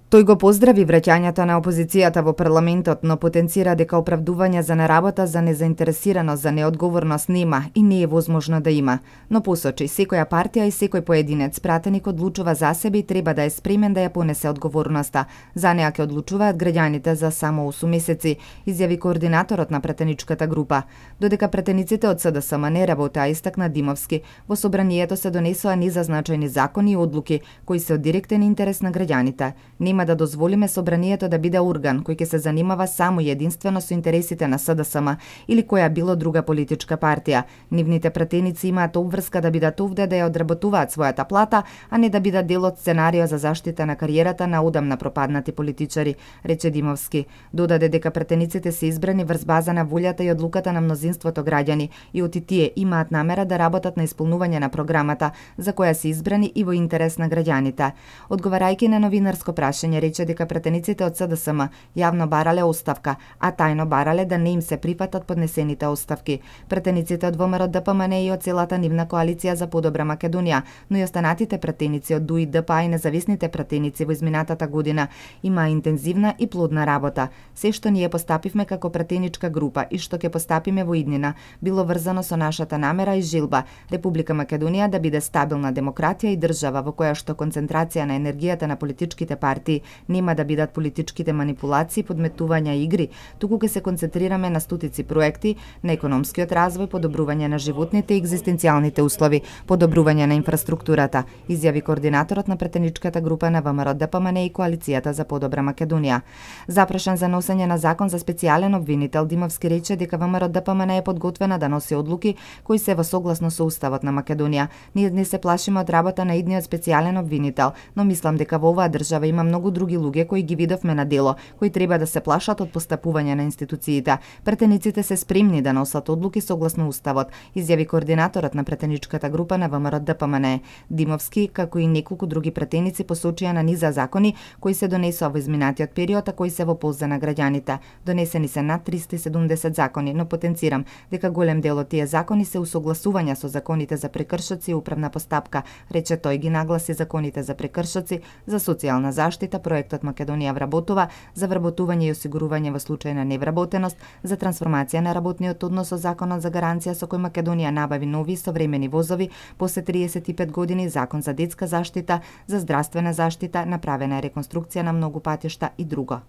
Тој го поздрави враќањето на опозицијата во парламентот, но потенцира дека оправдување за неработа, за незаинтересираност, за неодговорност нема и не е возможно да има. Но посочи, секоја партија и секој поединец пратеник одлучува за себе и треба да е спремен да ја понесе одговорноста. За неа ќе одлучуваат граѓаните за само 8 месеци, изјави координаторот на пратеничката група. Додека пратениците од СДСМ не работеа, истакна Димовски, во собранието се донесоа незазначајни закони и одлуки кои се од директен интерес на граѓаните. Нема да дозволиме собранието да биде орган кој ќе се занимава само и единствено со интересите на СДСМ или која било друга политичка партија. Нивните пратеници имаат обврска да бидат овде да ја одработуваат својата плата, а не да бидат дел од сценарио за заштита на кариерата на одамна пропаднати политичари, рече Димовски. Додаде дека пратениците се избрани врз база на волјата и одлуката на мнозинството граѓани и оти тие имаат намера да работат на исполнување на програмата за која се избрани и во интерес на граѓаните. Одговарајќи на новинарско прашање, рече дека пратениците од СДСМ јавно барале оставка, а тајно барале да не им се прифатат поднесените оставки. Пратениците од ВМРО ДПМН и од целата нивна коалиција за подобра Македонија, но и останатите пратеници од ДУИ, ДПА и независните пратеници во изминатата година имаа интензивна и плодна работа. Се што ние постапивме како пратеничка група и што ќе постапиме во иднина, било врзано со нашата намера и желба Република Македонија да биде стабилна демократија и држава во која што концентрација на енергијата на политичките партии нема да бидат политичките манипулации, подметувања и игри, туку ќе се концентрираме на стотици проекти, на економскиот развој, подобрување на животните и екзистенцијалните услови, подобрување на инфраструктурата, изјави координаторот на пратеничката група на ВМРО ДПМН и коалицијата за подобра Македонија. Запрашан за носење на закон за специјален обвинител, Димовски рече дека ВМРО ДПМН е подготвена да носи одлуки кои се во согласно со уставот на Македонија. Ние не се плашиме од работа на идниот специјален обвинител, но мислам дека во оваа држава има многу други луѓе кои ги видовме на дело, кои треба да се плашат од постапување на институциите. Пратениците се спремни да носат одлуки согласно уставот, изјави координаторот на пратеничката група на ВМРО ДПМН. Димовски, како и неколку други пратеници, посочија на низа закони кои се донесоа во изминатиот период, а кои се во полза на граѓаните. Донесени се над 370 закони, но потенцирам дека голем дел од тие закони се усогласувања со законите за прекршоци и управна постапка, рече тој. Ги нагласи законите за прекршоци, за социјална заштита, проектот Македонија вработува, за вработување и осигурување во случај на невработеност, за трансформација на работниот однос со законот за гаранција со кој Македонија набави нови современи возови после 35 години, закон за детска заштита, за здравствена заштита, направена е реконструкција на многу патишта и друго.